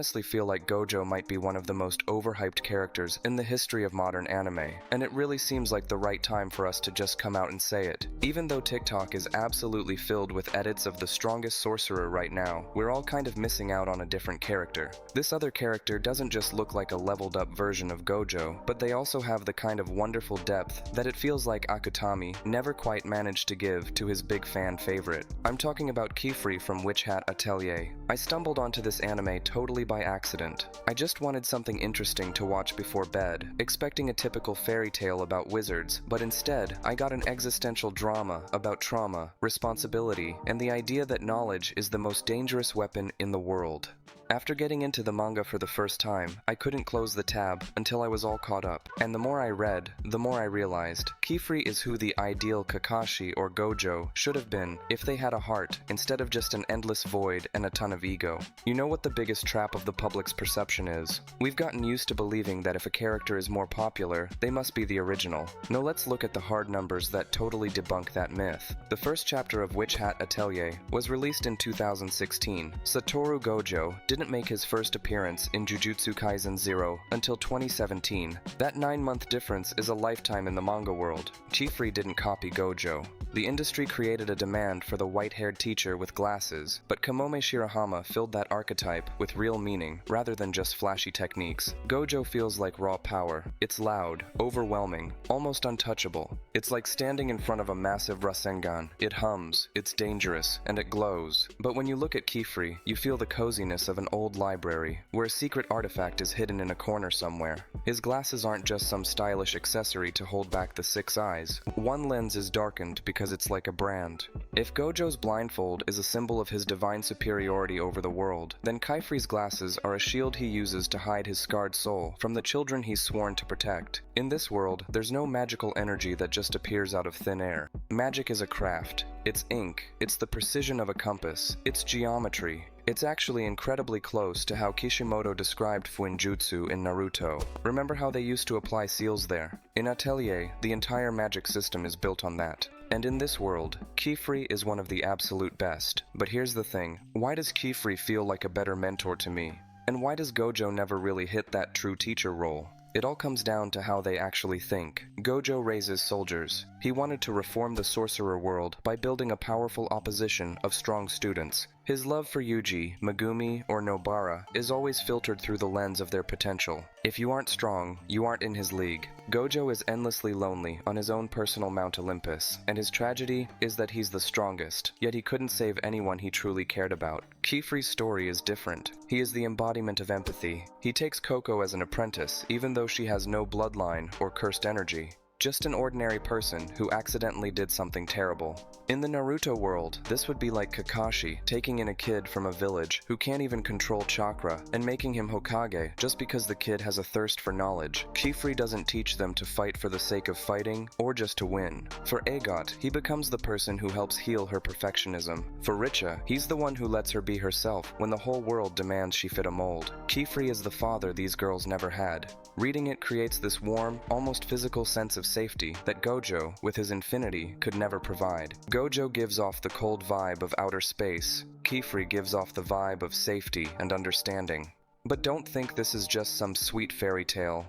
honestly feel like Gojo might be one of the most overhyped characters in the history of modern anime, and it really seems like the right time for us to just come out and say it. Even though TikTok is absolutely filled with edits of the strongest sorcerer right now, we're all kind of missing out on a different character. This other character doesn't just look like a leveled up version of Gojo, but they also have the kind of wonderful depth that it feels like Akutami never quite managed to give to his big fan favorite. I'm talking about Qifrey from Witch Hat Atelier. I stumbled onto this anime totally by accident. I just wanted something interesting to watch before bed, expecting a typical fairy tale about wizards, but instead, I got an existential drama about trauma, responsibility, and the idea that knowledge is the most dangerous weapon in the world. After getting into the manga for the first time, I couldn't close the tab until I was all caught up, and the more I read, the more I realized Qifrey is who the ideal Kakashi or Gojo should have been if they had a heart instead of just an endless void and a ton of ego. You know what the biggest trap of the public's perception is? We've gotten used to believing that if a character is more popular, they must be the original. Now let's look at the hard numbers that totally debunk that myth. The first chapter of Witch Hat Atelier was released in 2016. Satoru Gojo didn't make his first appearance in Jujutsu Kaisen 0 until 2017. That 9-month difference is a lifetime in the manga world. Qifrey didn't copy Gojo. The industry created a demand for the white-haired teacher with glasses, but Kamome Shirahama filled that archetype with real meaning, rather than just flashy techniques. Gojo feels like raw power. It's loud, overwhelming, almost untouchable. It's like standing in front of a massive Rasengan. It hums, it's dangerous, and it glows. But when you look at Qifrey, you feel the coziness of an old library, where a secret artifact is hidden in a corner somewhere. His glasses aren't just some stylish accessory to hold back the 6 eyes. One lens is darkened because it's like a brand. If Gojo's blindfold is a symbol of his divine superiority over the world, then Qifrey's glasses are a shield he uses to hide his scarred soul from the children he's sworn to protect. In this world, there's no magical energy that just appears out of thin air. Magic is a craft. It's ink. It's the precision of a compass. It's geometry. It's actually incredibly close to how Kishimoto described Fuinjutsu in Naruto. Remember how they used to apply seals there? In Atelier, the entire magic system is built on that. And in this world, Qifrey is one of the absolute best. But here's the thing, why does Qifrey feel like a better mentor to me? And why does Gojo never really hit that true teacher role? It all comes down to how they actually think. Gojo raises soldiers. He wanted to reform the sorcerer world by building a powerful opposition of strong students. His love for Yuji, Megumi, or Nobara is always filtered through the lens of their potential. If you aren't strong, you aren't in his league. Gojo is endlessly lonely on his own personal Mount Olympus, and his tragedy is that he's the strongest, yet he couldn't save anyone he truly cared about. Qifrey's story is different. He is the embodiment of empathy. He takes Coco as an apprentice, even though she has no bloodline or cursed energy. Just an ordinary person who accidentally did something terrible. In the Naruto world, this would be like Kakashi taking in a kid from a village who can't even control chakra and making him Hokage just because the kid has a thirst for knowledge. Qifrey doesn't teach them to fight for the sake of fighting or just to win. For Agot, he becomes the person who helps heal her perfectionism. For Richa, he's the one who lets her be herself when the whole world demands she fit a mold. Qifrey is the father these girls never had. Reading it creates this warm, almost physical sense of safety that Gojo, with his infinity, could never provide. Gojo gives off the cold vibe of outer space. Qifrey gives off the vibe of safety and understanding. But don't think this is just some sweet fairy tale.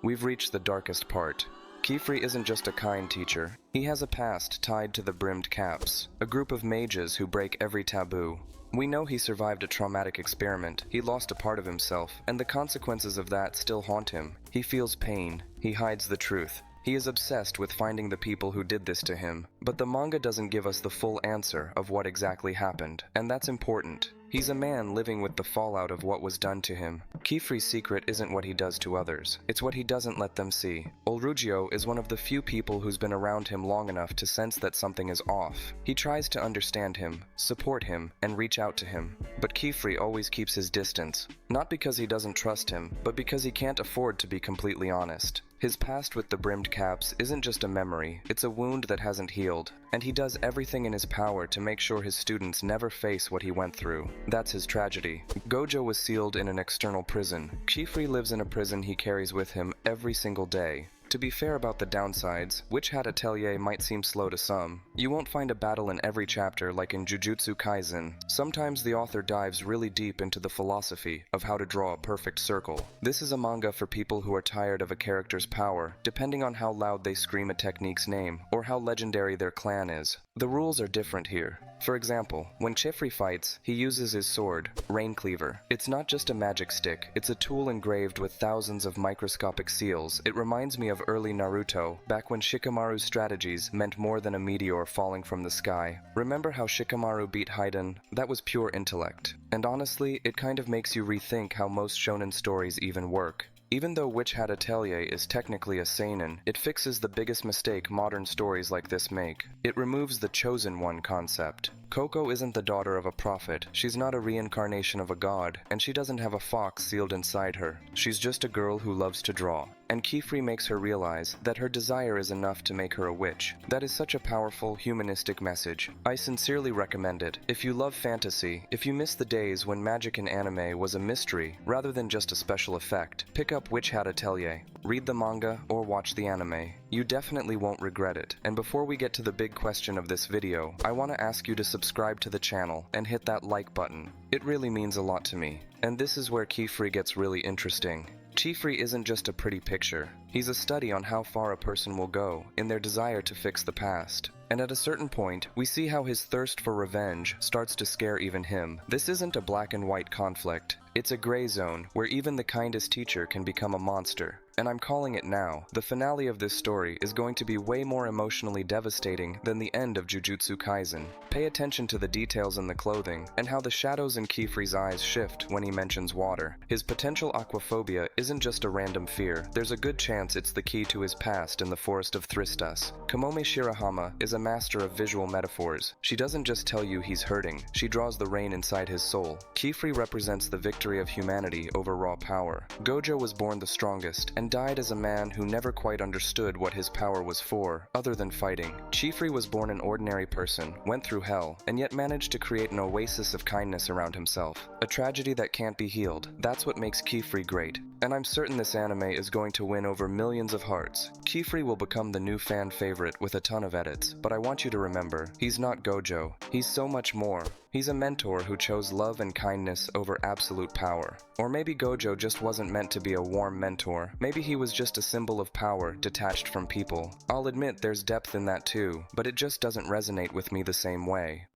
We've reached the darkest part. Qifrey isn't just a kind teacher. He has a past tied to the Brimmed Caps, a group of mages who break every taboo. We know he survived a traumatic experiment, he lost a part of himself, and the consequences of that still haunt him. He feels pain, he hides the truth. He is obsessed with finding the people who did this to him, but the manga doesn't give us the full answer of what exactly happened, and that's important. He's a man living with the fallout of what was done to him. Qifrey's secret isn't what he does to others, it's what he doesn't let them see. Olrugio is one of the few people who's been around him long enough to sense that something is off. He tries to understand him, support him, and reach out to him. But Qifrey always keeps his distance, not because he doesn't trust him, but because he can't afford to be completely honest. His past with the Brimmed Caps isn't just a memory, it's a wound that hasn't healed, and he does everything in his power to make sure his students never face what he went through. That's his tragedy. Gojo was sealed in an external prison. Qifrey lives in a prison he carries with him every single day. To be fair about the downsides, Witch Hat Atelier might seem slow to some. You won't find a battle in every chapter like in Jujutsu Kaisen. Sometimes the author dives really deep into the philosophy of how to draw a perfect circle. This is a manga for people who are tired of a character's power, depending on how loud they scream a technique's name, or how legendary their clan is. The rules are different here. For example, when Qifrey fights, he uses his sword, Rain Cleaver. It's not just a magic stick, it's a tool engraved with thousands of microscopic seals. It reminds me of early Naruto, back when Shikamaru's strategies meant more than a meteor falling from the sky. Remember how Shikamaru beat Haiden? That was pure intellect. And honestly, it kind of makes you rethink how most shonen stories even work. Even though Witch Hat Atelier is technically a seinen, it fixes the biggest mistake modern stories like this make. It removes the chosen one concept. Coco isn't the daughter of a prophet, she's not a reincarnation of a god, and she doesn't have a fox sealed inside her. She's just a girl who loves to draw. And Qifrey makes her realize that her desire is enough to make her a witch. That is such a powerful, humanistic message. I sincerely recommend it. If you love fantasy, if you miss the days when magic in anime was a mystery rather than just a special effect, pick up Witch Hat Atelier. Read the manga or watch the anime. You definitely won't regret it. And before we get to the big question of this video, I want to ask you to subscribe to the channel and hit that like button. It really means a lot to me. And this is where Qifrey gets really interesting. Qifrey isn't just a pretty picture. He's a study on how far a person will go in their desire to fix the past. And at a certain point, we see how his thirst for revenge starts to scare even him. This isn't a black and white conflict. It's a gray zone where even the kindest teacher can become a monster. And I'm calling it now. The finale of this story is going to be way more emotionally devastating than the end of Jujutsu Kaisen. Pay attention to the details in the clothing, and how the shadows in Qifrey's eyes shift when he mentions water. His potential aquaphobia isn't just a random fear, there's a good chance it's the key to his past in the forest of Thristas. Kamome Shirahama is a master of visual metaphors. She doesn't just tell you he's hurting, she draws the rain inside his soul. Qifrey represents the victory of humanity over raw power. Gojo was born the strongest, and died as a man who never quite understood what his power was for, other than fighting. Qifrey was born an ordinary person, went through hell, and yet managed to create an oasis of kindness around himself. A tragedy that can't be healed. That's what makes Qifrey great. And I'm certain this anime is going to win over millions of hearts. Qifrey will become the new fan favorite with a ton of edits, but I want you to remember, he's not Gojo. He's so much more. He's a mentor who chose love and kindness over absolute power. Or maybe Gojo just wasn't meant to be a warm mentor. Maybe he was just a symbol of power detached from people. I'll admit there's depth in that too, but it just doesn't resonate with me the same way.